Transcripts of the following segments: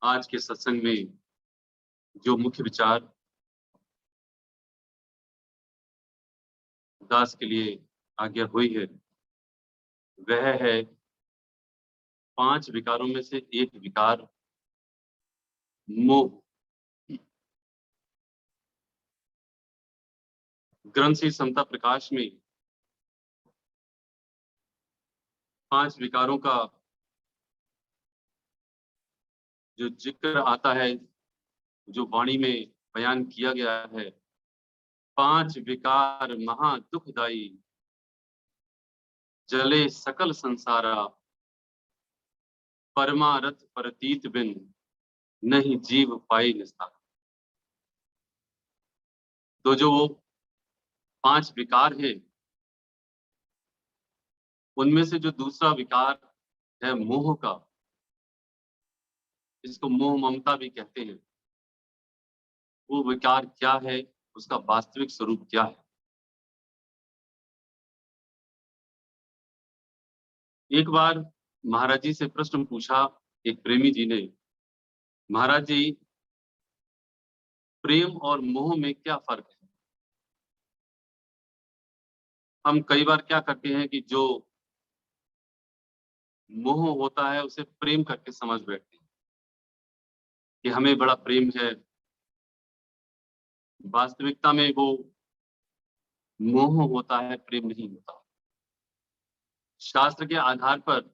आज के सत्संग में जो मुख्य विचार दास के लिए आज्ञा हुई है वह है 5 विकारों में से एक विकार मोह। ग्रंथ श्री समता प्रकाश में 5 विकारों का जो जिक्र आता है, जो वाणी में बयान किया गया है, 5 विकार महा दुखदाई, जले सकल संसारा, परमारथ प्रतीत बिन नहीं जीव पाई निस्तारा। तो जो 5 विकार है उनमें से जो दूसरा विकार है मोह का, इसको मोह ममता भी कहते हैं, वो विकार क्या है, उसका वास्तविक स्वरूप क्या है। एक बार महाराज जी से प्रश्न पूछा एक प्रेमी जी ने, महाराज जी प्रेम और मोह में क्या फर्क है। हम कई बार क्या करते हैं कि जो मोह होता है उसे प्रेम करके समझ बैठते हैं कि हमें बड़ा प्रेम है। वास्तविकता में वो मोह होता है, प्रेम नहीं होता। शास्त्र के आधार पर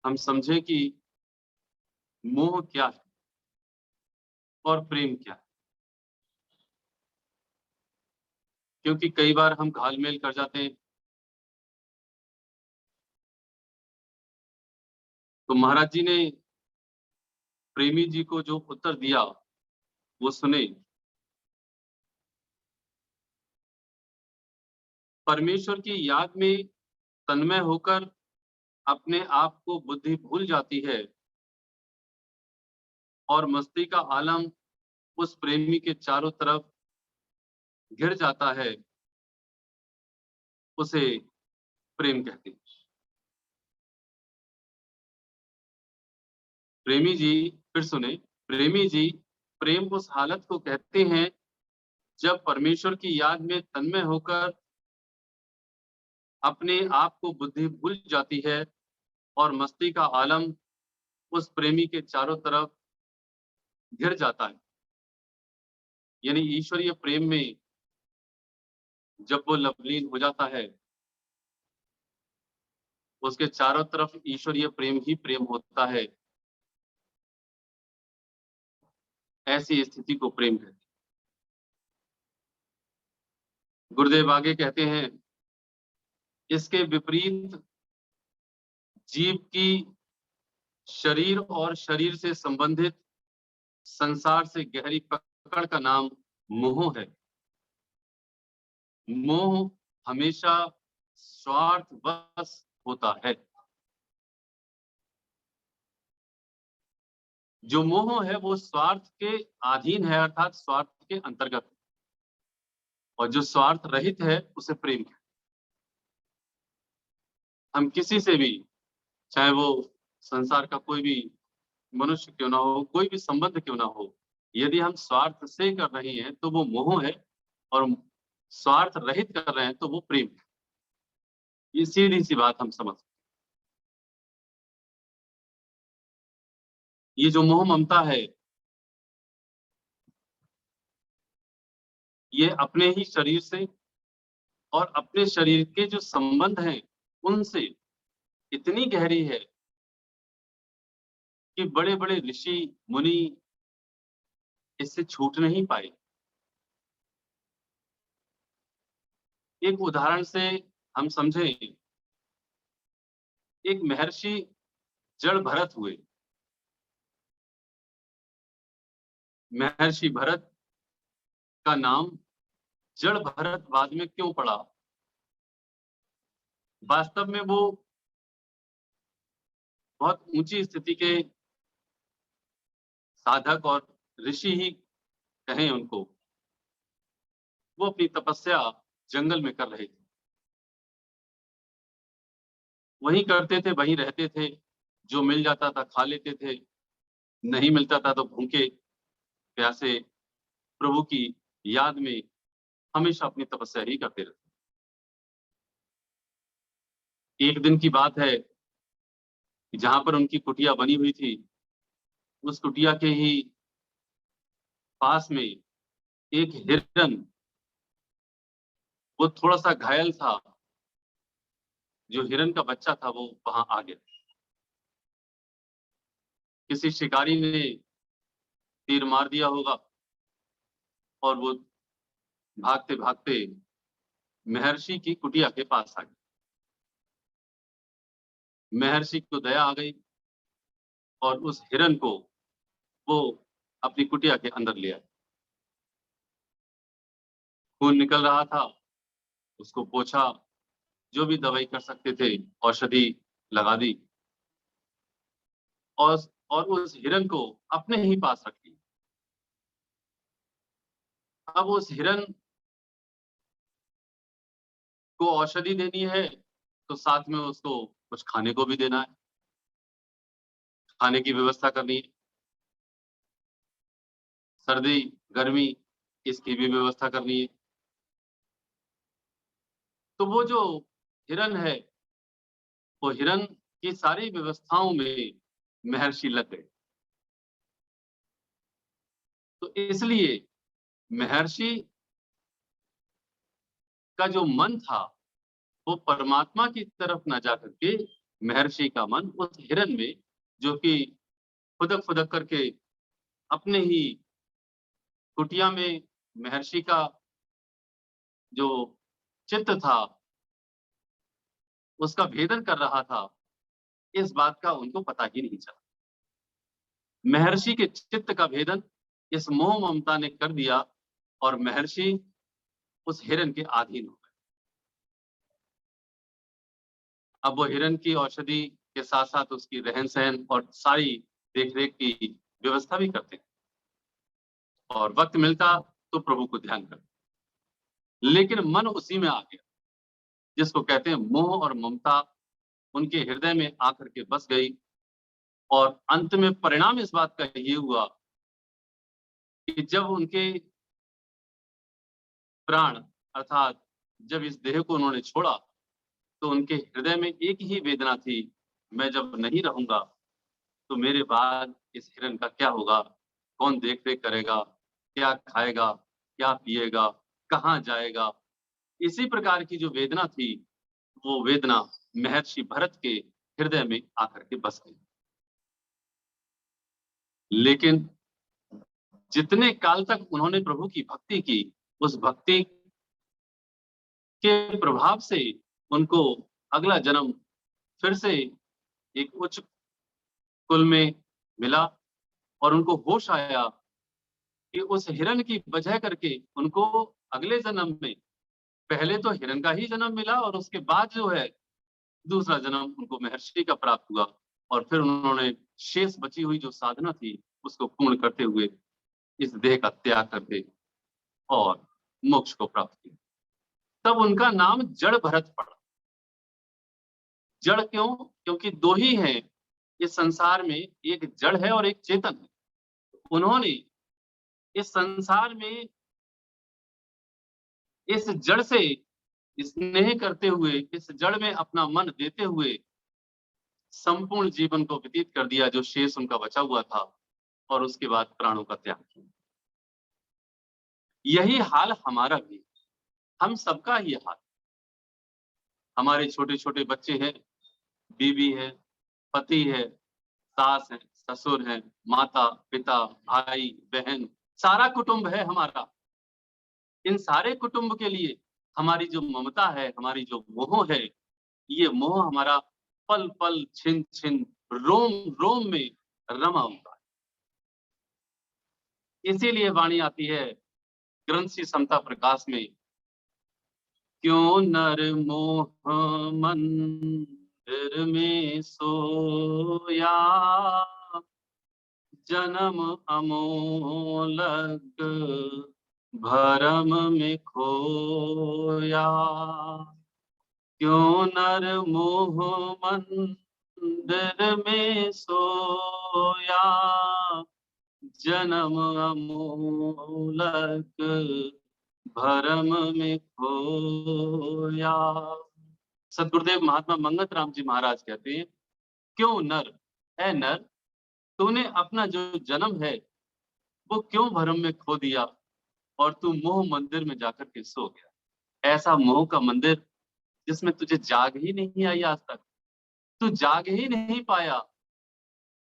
हम समझे कि मोह क्या है और प्रेम क्या है, क्योंकि कई बार हम घालमेल कर जाते हैं। तो महाराज जी ने प्रेमी जी को जो उत्तर दिया वो सुने। परमेश्वर की याद में तन्मय होकर अपने आप को बुद्धि भूल जाती है और मस्ती का आलम उस प्रेमी के चारों तरफ घिर जाता है, उसे प्रेम कहते हैं। प्रेमी जी, फिर सुने, प्रेमी जी प्रेम उस हालत को कहते हैं जब परमेश्वर की याद में तन्मय होकर अपने आप को बुद्धि भूल जाती है और मस्ती का आलम उस प्रेमी के चारों तरफ घिर जाता है। यानी ईश्वरीय प्रेम में जब वो लवलीन हो जाता है, उसके चारों तरफ ईश्वरीय प्रेम ही प्रेम होता है, ऐसी स्थिति को प्रेम कहते हैं। गुरुदेव आगे कहते हैं, इसके विपरीत जीव की शरीर और शरीर से संबंधित संसार से गहरी पकड़ का नाम मोह है। मोह हमेशा स्वार्थवश होता है। जो मोह है वो स्वार्थ के अधीन है, अर्थात स्वार्थ के अंतर्गत है। और जो स्वार्थ रहित है उसे प्रेम है। हम किसी से भी, चाहे वो संसार का कोई भी मनुष्य क्यों ना हो, कोई भी संबंध क्यों ना हो, यदि हम स्वार्थ से कर रहे हैं तो वो मोह है, और स्वार्थ रहित कर रहे हैं तो वो प्रेम है। ये सीधी सी बात हम समझ। ये जो मोह ममता है, ये अपने ही शरीर से और अपने शरीर के जो संबंध हैं उनसे इतनी गहरी है कि बड़े बड़े ऋषि मुनि इससे छूट नहीं पाए। एक उदाहरण से हम समझें, एक महर्षि जड़ भरत हुए। महर्षि भरत का नाम जड़ भरत बाद में क्यों पड़ा? वास्तव में वो बहुत ऊंची स्थिति के साधक और ऋषि ही कहें उनको। वो अपनी तपस्या जंगल में कर रहे थे, वहीं करते थे, वहीं रहते थे, जो मिल जाता था खा लेते थे, नहीं मिलता था तो भूखे प्यासे प्रभु की याद में हमेशा अपनी तपस्या ही करते रहते। एक दिन की बात है कि जहां पर उनकी कुटिया बनी हुई थी, उस कुटिया के ही पास में एक हिरन, वो थोड़ा सा घायल था, जो हिरन का बच्चा था वो वहां आ गया। किसी शिकारी ने तीर मार दिया होगा और वो भागते भागते महर्षि की कुटिया के पास आ गया। महर्षि को दया आ गई और उस हिरन को वो अपनी कुटिया के अंदर ले आए। खून निकल रहा था, उसको पोंछा, जो भी दवाई कर सकते थे औषधि लगा दी और उस हिरन को अपने ही पास रख लिया। अब उस हिरन को औषधि देनी है तो साथ में उसको कुछ खाने को भी देना है, खाने की व्यवस्था करनी है, सर्दी गर्मी इसकी भी व्यवस्था करनी है। तो वो जो हिरन है, वो हिरन की सारी व्यवस्थाओं में महर्षि लग गए। तो इसलिए महर्षि का जो मन था वो परमात्मा की तरफ न जा करके महर्षि का मन उस हिरन में, जो कि फुदक फुदक करके अपने ही कुटिया में महर्षि का जो चित्त था उसका भेदन कर रहा था, इस बात का उनको पता ही नहीं चला। महर्षि के चित्त का भेदन इस मोह ममता ने कर दिया और महर्षि उस हिरन के अधीन हो गए। अब वो हिरन की औषधि के साथ साथ उसकी रहन सहन और सारी देखरेख की व्यवस्था भी करते और वक्त मिलता तो प्रभु को ध्यान करते, लेकिन मन उसी में आ गया जिसको कहते हैं मोह और ममता उनके हृदय में आकर के बस गई। और अंत में परिणाम इस बात का ये हुआ कि जब उनके प्राण अर्थात जब इस देह को उन्होंने छोड़ा तो उनके हृदय में एक ही वेदना थी, मैं जब नहीं रहूंगा तो मेरे बाद इस हिरन का क्या होगा, कौन देख रेख करेगा, क्या खाएगा, क्या पिएगा, कहाँ जाएगा। इसी प्रकार की जो वेदना थी वो वेदना महर्षि भरत के हृदय में आकर के बस गई। लेकिन जितने काल तक उन्होंने प्रभु की भक्ति की, उस भक्ति के प्रभाव से उनको अगला जन्म फिर से एक उच्च कुल में मिला और उनको होश आया कि उस हिरन की वजह करके उनको अगले जन्म में पहले तो हिरन का ही जन्म मिला और उसके बाद जो है दूसरा जन्म उनको महर्षि का प्राप्त हुआ और फिर उन्होंने शेष बची हुई जो साधना थी उसको पूर्ण करते हुए इस देह का त्याग करके और मोक्ष को प्राप्त किया। तब उनका नाम जड़ भरत पड़ा। जड़ क्यों? क्योंकि दो ही हैं इस संसार में, एक जड़ है और एक चेतन है। उन्होंने इस संसार में इस जड़ से स्नेह करते हुए, इस जड़ में अपना मन देते हुए संपूर्ण जीवन को व्यतीत कर दिया जो शेष उनका बचा हुआ था और उसके बाद प्राणों का त्याग किया। यही हाल हमारा भी है, हम सबका ही हाल। हमारे छोटे छोटे बच्चे हैं, बीवी है, पति है, सास है, ससुर है, माता पिता भाई बहन, सारा कुटुंब है हमारा। इन सारे कुटुंब के लिए हमारी जो ममता है, हमारी जो मोह है, ये मोह हमारा पल पल छिन छिन रोम रोम में रमा हुआ है। इसीलिए वाणी आती है ग्रंथ सी समता प्रकाश में, क्यों नर मोह मंदिर में सोया, जन्म अमोलक भरम में खोया। क्यों नर मोह मंदिर में सोया, जन्म अमूलक भरम में खोया। सदगुरुदेव महात्मा मंगत राम जी महाराज कहते हैं, क्यों नर, ऐ नर, तूने अपना जो जन्म है वो क्यों भ्रम में खो दिया और तू मोह मंदिर में जाकर के सो गया। ऐसा मोह का मंदिर जिसमें तुझे जाग ही नहीं आई आज तक, तू जाग ही नहीं पाया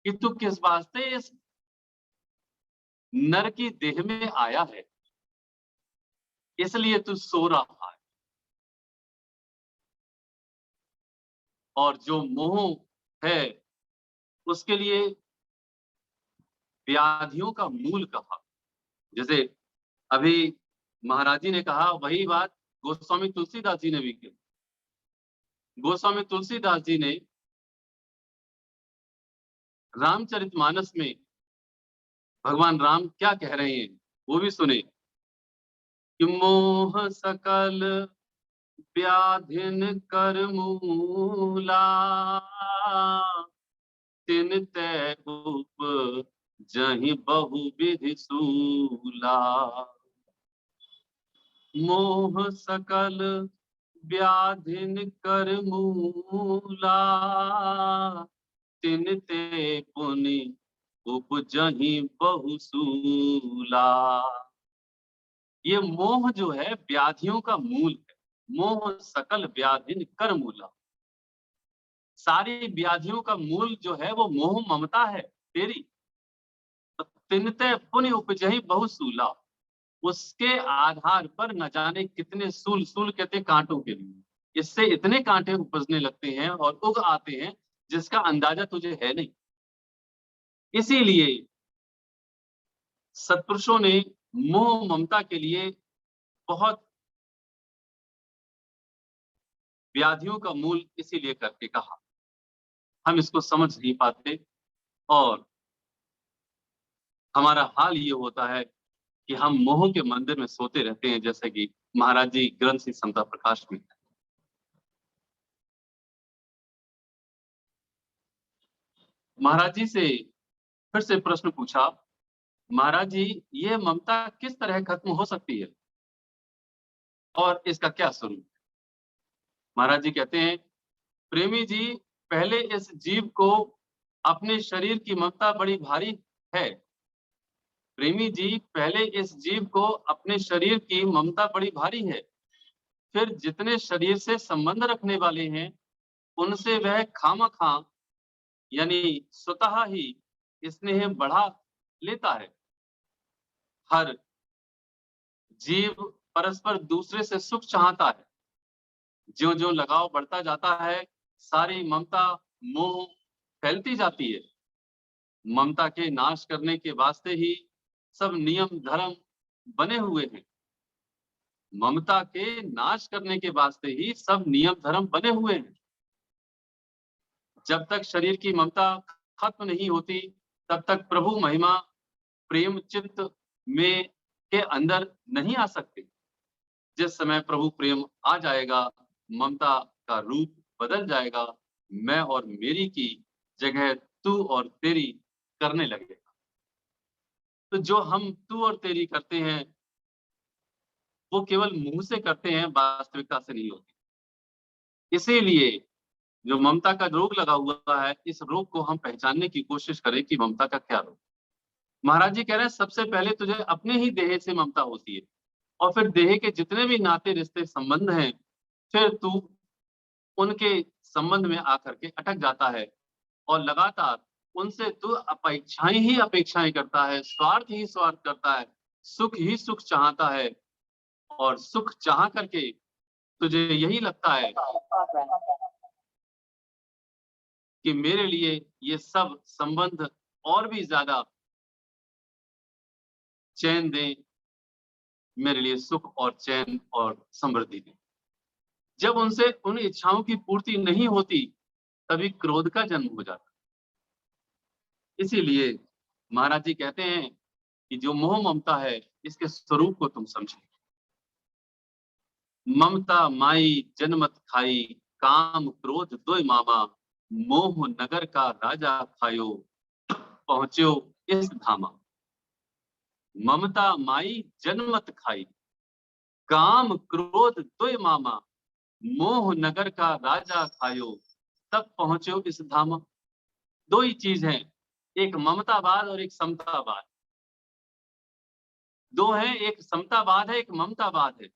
कि तू किस वास्ते इस नर की देह में आया है, इसलिए तू सो रहा है। और जो मोह है उसके लिए व्याधियों का मूल कहा। जैसे अभी महाराज जी ने कहा, वही बात गोस्वामी तुलसीदास जी ने भी की। गोस्वामी तुलसीदास जी ने रामचरितमानस में भगवान राम क्या कह रहे हैं वो भी सुने कि मोह सकल व्याधिन कर मूला, तिन तै उप जहि बहु विधि सूला। मोह सकल व्याधिन कर मूला, तिन ते पुनि उपजहि बहु सूला। ये मोह जो है व्याधियों का मूल है। मोह सकल व्याधिन कर मूला, सारी व्याधियों का मूल जो है वो मोह ममता है तेरी। तिनते पुनि उपजहि बहु सूला, उसके आधार पर न जाने कितने सूल, सूल कहते कांटों के लिए, इससे इतने कांटे उपजने लगते हैं और उग आते हैं जिसका अंदाजा तुझे है नहीं। इसीलिए सत्पुरुषों ने मोह ममता के लिए बहुत व्याधियों का मूल इसीलिए करके कहा। हम इसको समझ नहीं पाते और हमारा हाल ये होता है कि हम मोह के मंदिर में सोते रहते हैं, जैसे कि महाराज जी ग्रंथ श्री समता प्रकाश में। महाराज जी से फिर से प्रश्न पूछा, महाराज जी ये ममता किस तरह खत्म हो सकती है और इसका क्या स्वरूप? महाराज जी कहते हैं, प्रेमी जी, पहले इस जीव को अपने शरीर की ममता बड़ी भारी है। प्रेमी जी, पहले इस जीव को अपने शरीर की ममता बड़ी भारी है। फिर जितने शरीर से संबंध रखने वाले हैं उनसे वह खामखा यानी स्वतः ही स्नेह बढ़ा लेता है। हर जीव परस्पर दूसरे से सुख चाहता है। ज्यों ज्यों लगाव बढ़ता जाता है, सारी ममता मोह फैलती जाती है। ममता के नाश करने के वास्ते ही सब नियम धर्म बने हुए हैं। ममता के नाश करने के वास्ते ही सब नियम धर्म बने हुए हैं। जब तक शरीर की ममता खत्म नहीं होती तब तक प्रभु महिमा प्रेम चित्त में के अंदर नहीं आ सकते। जिस समय प्रभु प्रेम आ जाएगा, ममता का रूप बदल जाएगा, मैं और मेरी की जगह तू और तेरी करने लगेगा। तो जो हम तू और तेरी करते हैं वो केवल मुंह से करते हैं, वास्तविकता से नहीं होती। इसीलिए जो ममता का रोग लगा हुआ है, इस रोग को हम पहचानने की कोशिश करें कि ममता का क्या रोग। महाराज जी कह रहे हैं, सबसे पहले तुझे अपने ही देह से ममता होती है और फिर देह के जितने भी नाते रिश्ते संबंध हैं, फिर तू उनके संबंध में आकर के अटक जाता है और लगातार उनसे तू अपेक्षाएं ही अपेक्षाएं करता है, स्वार्थ ही स्वार्थ करता है, सुख ही सुख चाहता है। और सुख चाह करके तुझे यही लगता है कि मेरे लिए ये सब संबंध और भी ज्यादा चैन दें, मेरे लिए सुख और चैन और समृद्धि दें। जब उनसे उन इच्छाओं की पूर्ति नहीं होती तभी क्रोध का जन्म हो जाता। इसीलिए महाराज जी कहते हैं कि जो मोह ममता है इसके स्वरूप को तुम समझो। ममता माई जन्मत खाई, काम क्रोध दोय मामा, मोह नगर का राजा खायो, पहुंच्यो इस धामा। ममता माई जनमत खाई, काम क्रोध दुय मामा। मोह नगर का राजा खायो, तब पहुंचो इस धामा। दो ही चीज हैं, एक ममतावाद और एक समतावाद। दो हैं, एक समतावाद है, एक ममतावाद है।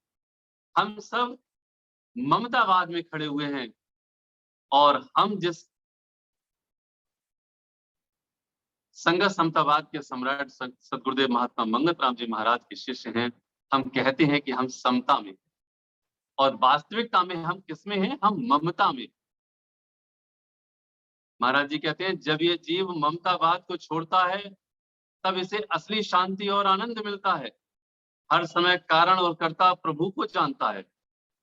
हम सब ममतावाद में खड़े हुए हैं और हम जिस संगत समतावाद के सम्राट सदगुरुदेव महात्मा मंगत राम जी महाराज के शिष्य हैं, हम कहते हैं कि हम समता में, और वास्तविकता में हम किसमें हैं? हम ममता में। महाराज जी कहते हैं जब ये जीव ममतावाद को छोड़ता है तब इसे असली शांति और आनंद मिलता है। हर समय कारण और कर्ता प्रभु को जानता है।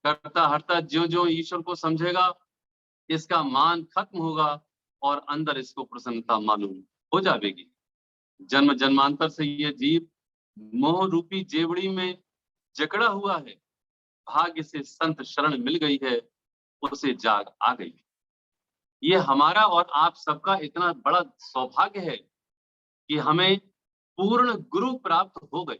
करता हरता ज्यों ज्यों ईश्वर को समझेगा, इसका मान खत्म होगा और अंदर इसको प्रसन्नता मालूम हो जाएगी। जन्म जन्मांतर से ये जीव मोह रूपी जेवड़ी में जकड़ा हुआ है। भाग्य से संत शरण मिल गई है, उसे जाग आ गई। ये हमारा और आप सबका इतना बड़ा सौभाग्य है कि हमें पूर्ण गुरु प्राप्त हो गए।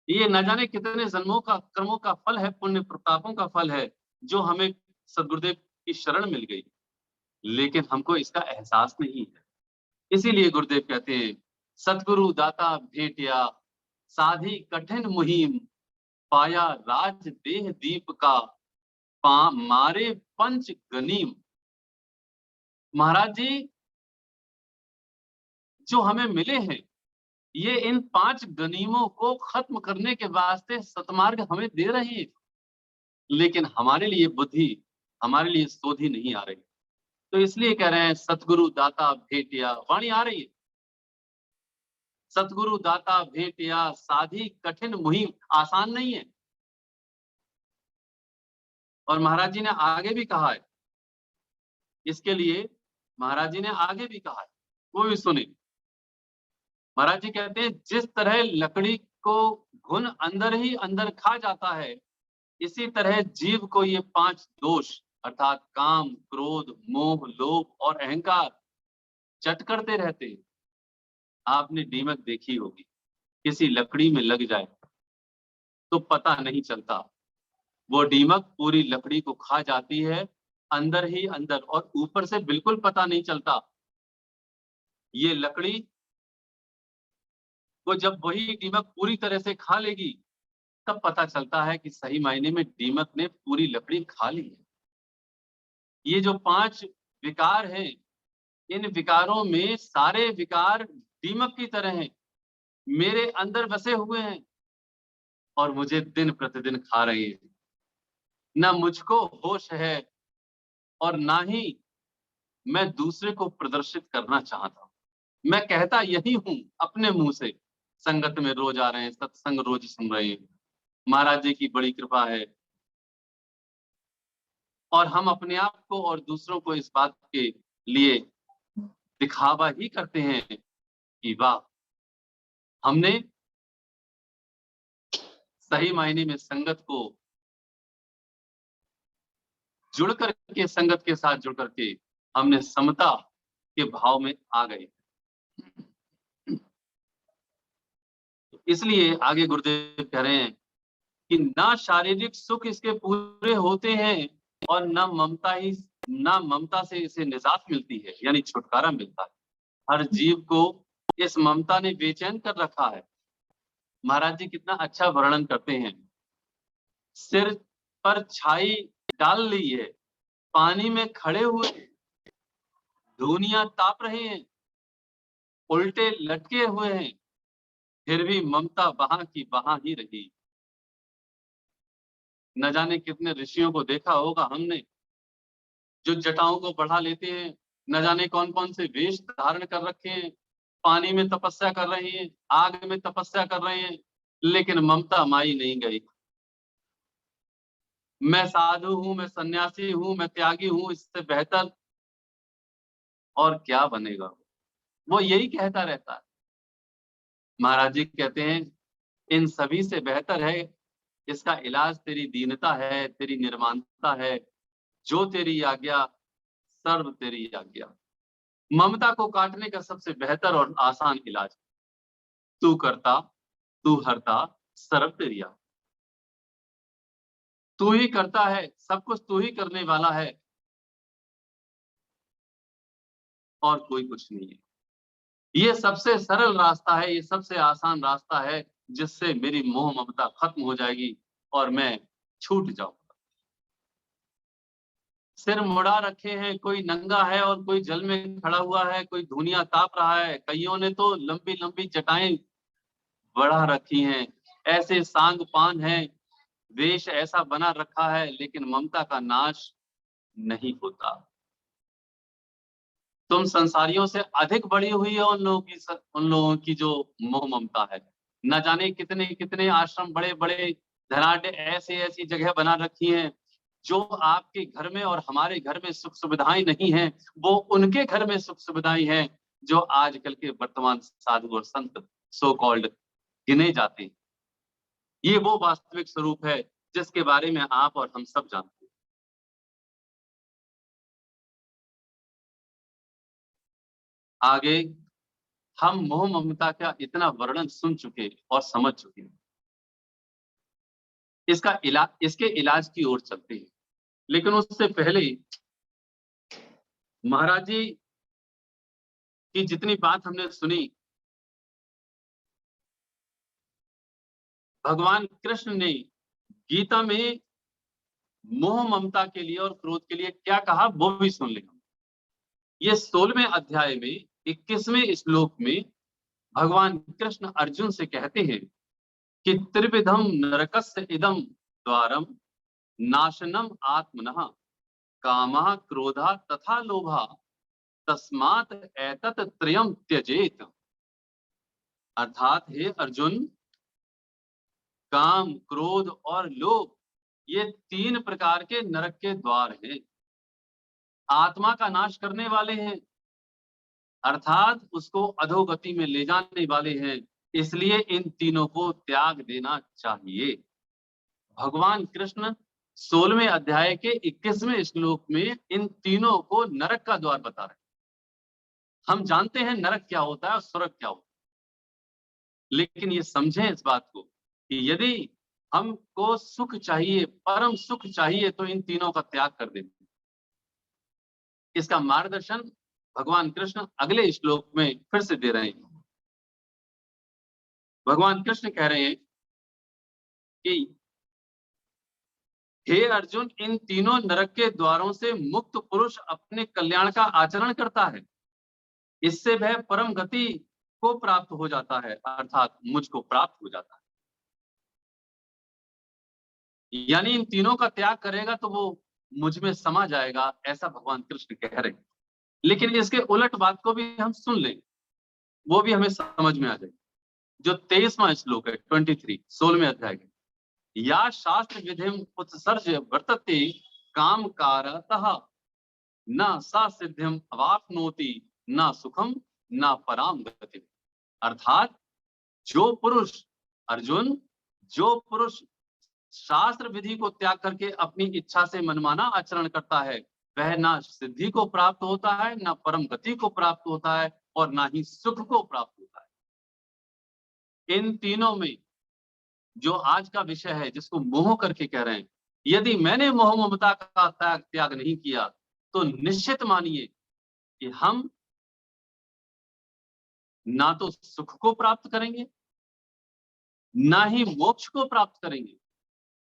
ये न जाने कितने जन्मों का कर्मों का फल है, पुण्य प्रतापों का फल है, जो हमें सदगुरुदेव की शरण मिल गई, लेकिन हमको इसका एहसास नहीं है। इसीलिए गुरुदेव कहते हैं सतगुरु दाता भेंटिया, साधी कठिन मुहिम। पाया राज देह दीप का, मारे पंच गनीम। महाराज जी जो हमें मिले हैं, ये इन 5 गनीमों को खत्म करने के वास्ते सतमार्ग हमें दे रहे हैं, लेकिन हमारे लिए बुद्धि, हमारे लिए सोधी नहीं आ रही। तो इसलिए कह रहे हैं सतगुरु दाता भेंटिया, वाणी आ रही है, सतगुरु दाता भेंटिया, साधी कठिन मुहिम। आसान नहीं है। और महाराज जी ने आगे भी कहा है, इसके लिए महाराज जी ने आगे भी कहा है, वो भी सुने। महाराज जी कहते हैं जिस तरह लकड़ी को घुन अंदर ही अंदर खा जाता है, इसी तरह जीव को ये 5 दोष अर्थात काम, क्रोध, मोह, लोभ और अहंकार चट करते रहते हैं। आपने दीमक देखी होगी, किसी लकड़ी में लग जाए तो पता नहीं चलता, वो दीमक पूरी लकड़ी को खा जाती है अंदर ही अंदर, और ऊपर से बिल्कुल पता नहीं चलता। ये लकड़ी को जब वही दीमक पूरी तरह से खा लेगी, तब पता चलता है कि सही मायने में दीमक ने पूरी लकड़ी खा ली है। ये जो 5 विकार हैं, इन विकारों में सारे विकार दीमक की तरह हैं, मेरे अंदर बसे हुए हैं और मुझे दिन प्रतिदिन खा रहे हैं। ना मुझको होश है और ना ही मैं दूसरे को प्रदर्शित करना चाहता हूँ। मैं कहता यही हूँ अपने मुंह से, संगत में रोज आ रहे हैं, सत्संग रोज सुन रहे हैं, महाराज जी की बड़ी कृपा है, और हम अपने आप को और दूसरों को इस बात के लिए दिखावा ही करते हैं कि वाह, हमने सही मायने में संगत को जुड़ करके, संगत के साथ जुड़ करके हमने समता के भाव में आ गए। इसलिए आगे गुरुदेव कह रहे हैं कि ना शारीरिक सुख इसके पूरे होते हैं और ना ममता से इसे निजात मिलती है, यानी छुटकारा मिलता है। हर जीव को इस ममता ने बेचैन कर रखा है। महाराज जी कितना अच्छा वर्णन करते हैं, सिर पर छाई डाल ली है, पानी में खड़े हुए, धुनिया ताप रहे हैं, उल्टे लटके हुए हैं, फिर भी ममता वहां की वहां ही रही। न जाने कितने ऋषियों को देखा होगा हमने, जो जटाओं को बढ़ा लेते हैं, न जाने कौन कौन से वेश धारण कर रखे हैं, पानी में तपस्या कर रहे हैं, आग में तपस्या कर रहे हैं, लेकिन ममता माई नहीं गई। मैं साधु हूं, मैं सन्यासी हूं, मैं त्यागी हूं, इससे बेहतर और क्या बनेगा, वो यही कहता रहता है। महाराज जी कहते हैं इन सभी से बेहतर है, इसका इलाज तेरी दीनता है, तेरी निर्माणता है, जो तेरी आज्ञा सर्व तेरी आज्ञा। ममता को काटने का सबसे बेहतर और आसान इलाज, तू करता, तू हरता, सर्व तेरी आज्ञा। तू ही करता है, सब कुछ तू ही करने वाला है, और कोई कुछ नहीं है। ये सबसे सरल रास्ता है, ये सबसे आसान रास्ता है, जिससे मेरी मोह ममता खत्म हो जाएगी और मैं छूट जाऊंगा। सिर मुड़ा रखे हैं, कोई नंगा है और कोई जल में खड़ा हुआ है, कोई धुनिया ताप रहा है, कईयों ने तो लंबी लंबी चटाएं बढ़ा रखी हैं, ऐसे सांग पान है, वेश ऐसा बना रखा है, लेकिन ममता का नाश नहीं होता। तुम संसारियों से अधिक बड़ी हुई है उन लोगों की जो मोह ममता है। न जाने कितने कितने आश्रम, बड़े बड़े धनाढ्य ऐसी ऐसी जगह बना रखी हैं, जो आपके घर में और हमारे घर में सुख सुविधाएं नहीं हैं, वो उनके घर में सुख सुविधाएं हैं, जो आजकल के वर्तमान साधु और संत सो कॉल्ड गिने जाते हैं। ये वो वास्तविक स्वरूप है जिसके बारे में आप और हम सब जानते हैं। आगे हम मोह ममता का इतना वर्णन सुन चुके और समझ चुके हैं, इसके इलाज की ओर चलते हैं। लेकिन उससे पहले महाराज जी की जितनी बात हमने सुनी, भगवान कृष्ण ने गीता में मोह ममता के लिए और क्रोध के लिए क्या कहा, वो भी सुन लें। ये 16वें अध्याय में 21वें श्लोक में भगवान कृष्ण अर्जुन से कहते हैं कि त्रिविधम नरकस्य इदम द्वारम नाशनम आत्मनः कामः क्रोधः तथा लोभः तस्मात् एतत् त्रयम् त्यजेत। अर्थात हे अर्जुन, काम, क्रोध और लोभ, ये 3 प्रकार के नरक के द्वार हैं, आत्मा का नाश करने वाले हैं, अर्थात उसको अधोगति में ले जाने वाले हैं। इसलिए इन तीनों को त्याग देना चाहिए। भगवान कृष्ण 16वें अध्याय के 21वें श्लोक में इन तीनों को नरक का द्वार बता रहे हैं। हम जानते हैं नरक क्या होता है और स्वर्ग क्या होता है, लेकिन ये समझें इस बात को कि यदि हमको सुख चाहिए, परम सुख चाहिए, तो इन तीनों का त्याग कर दें। इसका मार्गदर्शन भगवान कृष्ण अगले श्लोक में फिर से दे रहे हैं। भगवान कृष्ण कह रहे हैं कि हे अर्जुन, इन तीनों नरक के द्वारों से मुक्त पुरुष अपने कल्याण का आचरण करता है, इससे वह परम गति को प्राप्त हो जाता है, अर्थात मुझको प्राप्त हो जाता है। यानी इन तीनों का त्याग करेगा तो वो मुझ में समा जाएगा, ऐसा भगवान कृष्ण कह रहे हैं। लेकिन इसके उलट बात को भी हम सुन लें, वो भी हमें समझ में आ जाएगी। जो 23वां श्लोक है, 23 16वें अध्याय के, या शास्त्र विधिम उत्सर्ज वर्तते काम कारतः न सा सिद्धिम अवाप्नोति न सुखम न पराम गति। अर्थात जो पुरुष, अर्जुन, जो पुरुष शास्त्र विधि को त्याग करके अपनी इच्छा से मनमाना आचरण करता है, वह ना सिद्धि को प्राप्त होता है, ना परम गति को प्राप्त होता है, और ना ही सुख को प्राप्त होता है। इन तीनों में जो आज का विषय है, जिसको मोह करके कह रहे हैं, यदि मैंने मोह ममता का त्याग नहीं किया, तो निश्चित मानिए कि हम ना तो सुख को प्राप्त करेंगे, ना ही मोक्ष को प्राप्त करेंगे,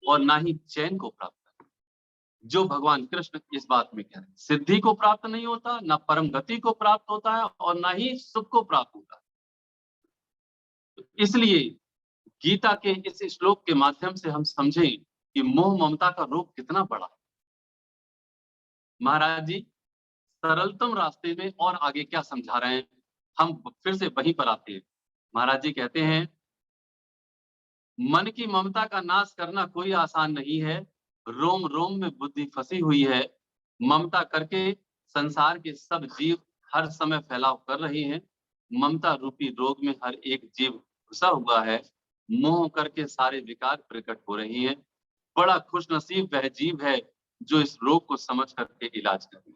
और ना ही चैन को प्राप्त करेंगे। जो भगवान कृष्ण इस बात में कह रहे हैं, सिद्धि को प्राप्त नहीं होता, ना परम गति को प्राप्त होता है, और ना ही सुख को प्राप्त होता है। तो इसलिए गीता के इस श्लोक के माध्यम से हम समझें कि मोह ममता का रोग कितना बड़ा है। महाराज जी सरलतम रास्ते में और आगे क्या समझा रहे हैं, हम फिर से वहीं पर आते हैं। महाराज जी कहते हैं, मन की ममता का नाश करना कोई आसान नहीं है, रोम रोम में बुद्धि फंसी हुई है। ममता करके संसार के सब जीव हर समय फैलाव कर रहे हैं। ममता रूपी रोग में हर एक जीव घुसा हुआ है। मोह करके सारे विकार प्रकट हो रहे हैं। बड़ा खुशनसीब वह जीव है जो इस रोग को समझ करके इलाज करे।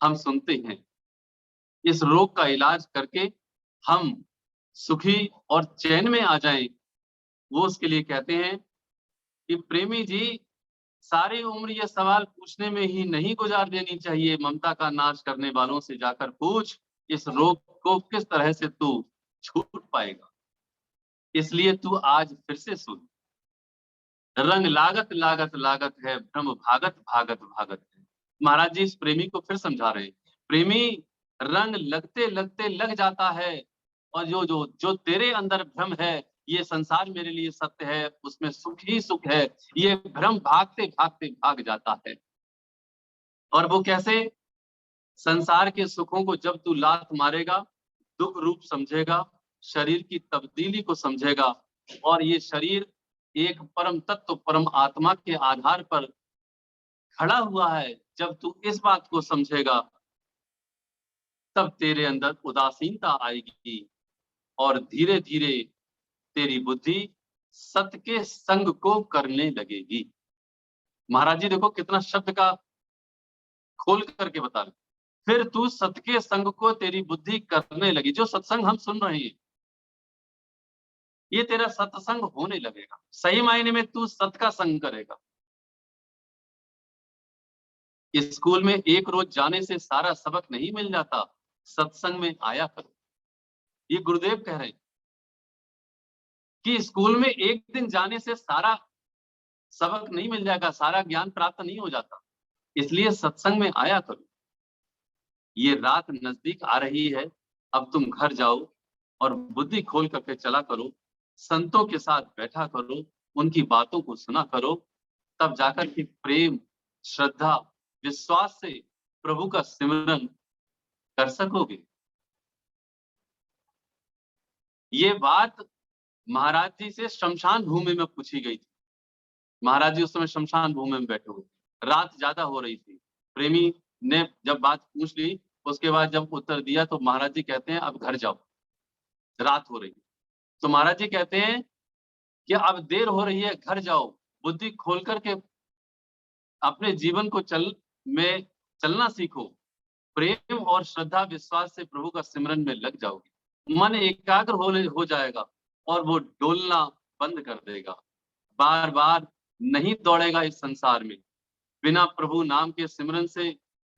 हम सुनते हैं। इस रोग का इलाज करके हम सुखी और चैन में आ जाएं, वो उसके लिए कहते हैं कि प्रेमी जी, सारी उम्र ये सवाल पूछने में ही नहीं गुजार देनी चाहिए। ममता का नाश करने वालों से जाकर पूछ, इस रोग को किस तरह से तू छूट पाएगा। इसलिए तू आज फिर से सुन, रंग लागत लागत लागत है, भ्रम भागत भागत भागत है। महाराज जी इस प्रेमी को फिर समझा रहे हैं। प्रेमी, रंग लगते लगते लग जाता है, और जो जो जो तेरे अंदर भ्रम है, ये संसार मेरे लिए सत्य है, उसमें सुख ही सुख है, ये भ्रम भागते भागते भाग जाता है। और वो कैसे? संसार के सुखों को जब तू लात मारेगा, दुख रूप समझेगा, शरीर की तब्दीली को समझेगा, और ये शरीर एक परम तत्व, परम आत्मा के आधार पर खड़ा हुआ है, जब तू इस बात को समझेगा, तब तेरे अंदर उदासीनता आएगी, और धीरे धीरे तेरी बुद्धि सत्य के संग को करने लगेगी। महाराज जी देखो कितना शब्द का खोल करके बता रहे। फिर तू सत्य के संग को तेरी बुद्धि करने लगी। जो सत्संग हम सुन रहे हैं, ये तेरा सत्संग होने लगेगा। सही मायने में तू सत्य का संग करेगा। स्कूल में एक रोज जाने से सारा सबक नहीं मिल जाता, सत्संग में आया करो। ये गुरुदेव कह रहे हैं कि स्कूल में एक दिन जाने से सारा सबक नहीं मिल जाएगा, सारा ज्ञान प्राप्त नहीं हो जाता, इसलिए सत्संग में आया करो। ये रात नजदीक आ रही है, अब तुम घर जाओ और बुद्धि खोल करके चला करो, संतों के साथ बैठा करो, उनकी बातों को सुना करो, तब जाकर के प्रेम, श्रद्धा, विश्वास से प्रभु का सिमरन कर सकोगे। ये बात महाराज जी से शमशान भूमि में पूछी गई थी। महाराज जी उस समय शमशान भूमि में बैठे हुए, रात ज्यादा हो रही थी। प्रेमी ने जब बात पूछ ली, उसके बाद जब उत्तर दिया, तो महाराज जी कहते हैं अब घर जाओ, रात हो रही है। तो महाराज जी कहते हैं कि अब देर हो रही है, घर जाओ, बुद्धि खोल करके अपने जीवन को चलना सीखो, प्रेम और श्रद्धा विश्वास से प्रभु का सिमरन में लग जाओगे, मन एकाग्र हो जाएगा, और वो डोलना बंद कर देगा, बार बार नहीं दौड़ेगा इस संसार में। बिना प्रभु नाम के सिमरन से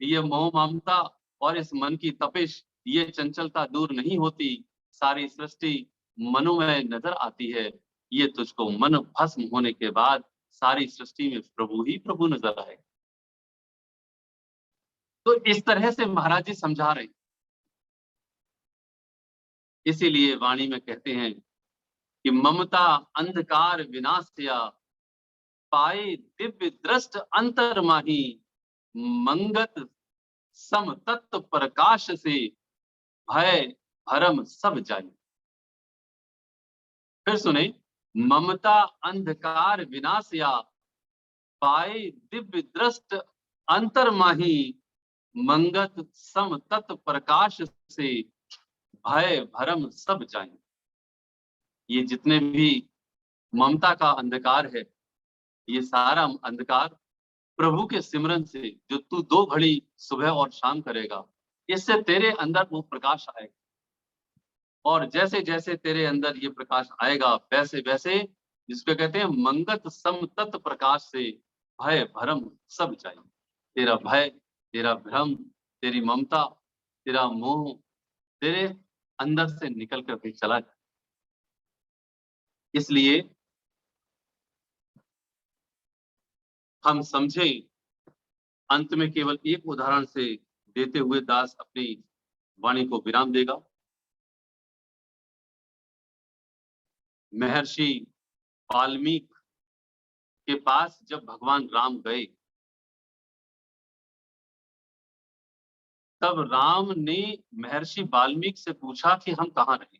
ये मोह ममता और इस मन की तपिश, ये चंचलता दूर नहीं होती। सारी सृष्टि मनोमय नजर आती है। ये तुझको मन भस्म होने के बाद सारी सृष्टि में प्रभु ही प्रभु नजर आएगा। तो इस तरह से महाराज जी समझा रहे हैं। इसीलिए वाणी में कहते हैं कि ममता अंधकार विनाशया, पाए दिव्य दृष्ट अंतर माही, मंगत सम तत्व प्रकाश से, भय भरम सब जाई। फिर सुने, ममता अंधकार विनाशया, पाए दिव्य दृष्ट अंतर माही, मंगत सम तत्व प्रकाश से, भय भरम सब जाई। ये जितने भी ममता का अंधकार है, ये सारा अंधकार प्रभु के सिमरन से, जो तू 2 घड़ी सुबह और शाम करेगा, इससे तेरे अंदर वो प्रकाश आएगा। और जैसे जैसे तेरे अंदर ये प्रकाश आएगा, वैसे वैसे जिसको कहते हैं मंगत सम तत्व प्रकाश से, भय भरम सब जाए। तेरा भय, तेरा भ्रम, तेरी ममता, तेरा मोह तेरे अंदर से निकल करके चला जाए। इसलिए हम समझे, अंत में केवल एक उदाहरण से देते हुए दास अपनी वाणी को विराम देगा। महर्षि वाल्मीकि के पास जब भगवान राम गए, तब राम ने महर्षि वाल्मीकि से पूछा कि हम कहाँ रहें।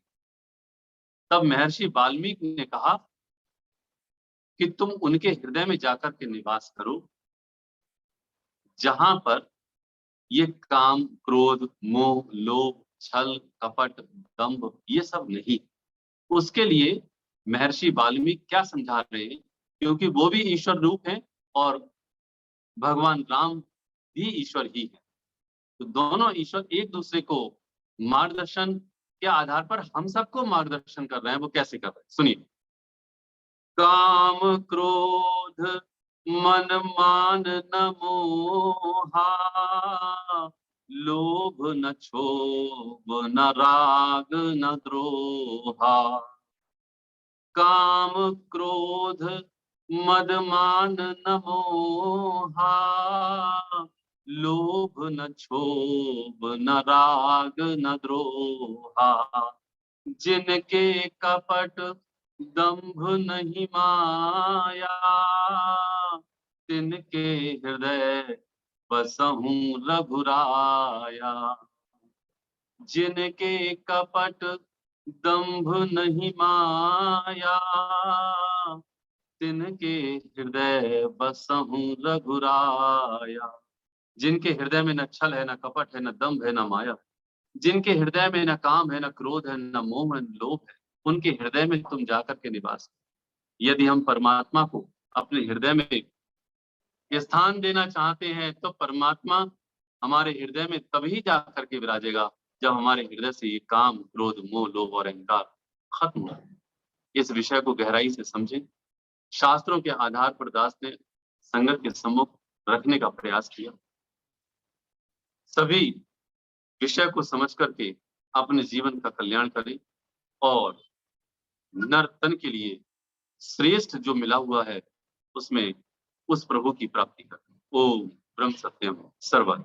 तब महर्षि वाल्मीकि ने कहा कि तुम उनके हृदय में जाकर के निवास करो, जहां पर ये काम, क्रोध, मोह, लोभ, छल, कपट, दंभ ये सब नहीं। उसके लिए महर्षि वाल्मीकि क्या समझा रहे हैं, क्योंकि वो भी ईश्वर रूप है और भगवान राम भी ईश्वर ही है। तो दोनों ईश्वर एक दूसरे को मार्गदर्शन के आधार पर हम सबको मार्गदर्शन कर रहे हैं। वो कैसे कर रहे हैं, सुनिए। काम क्रोध मन मान न मोहा, लोभ न क्षोभ न राग न द्रोहा। काम क्रोध मद मान न मोहा, लोभ न क्षोभ न राग न द्रोहा। जिनके कपट दंभ नहीं माया, तिनके हृदय बसहु रघुराया। जिनके कपट दंभ नहीं माया, तिनके हृदय बसहु रघुराया। जिनके हृदय में न छल है, न कपट है, न दंभ है, न माया, जिनके हृदय में न काम है, न क्रोध है, न मोह है, न लोभ है, उनके हृदय में तुम जाकर के निवास। यदि हम परमात्मा को अपने हृदय में स्थान देना चाहते हैं तो परमात्मा हमारे हृदय में तभी जाकर के विराजेगा जब हमारे हृदय से ये काम क्रोध मोह लोभ और अहंकार खत्म हो। इस विषय को गहराई से समझें। शास्त्रों के आधार पर दास ने संगत के सम्मुख रखने का प्रयास किया। सभी विषय को समझ करके अपने जीवन का कल्याण करें और नर तन के लिए श्रेष्ठ जो मिला हुआ है उसमें उस प्रभु की प्राप्ति करें। ओम ब्रह्म सत्यम सर्वम।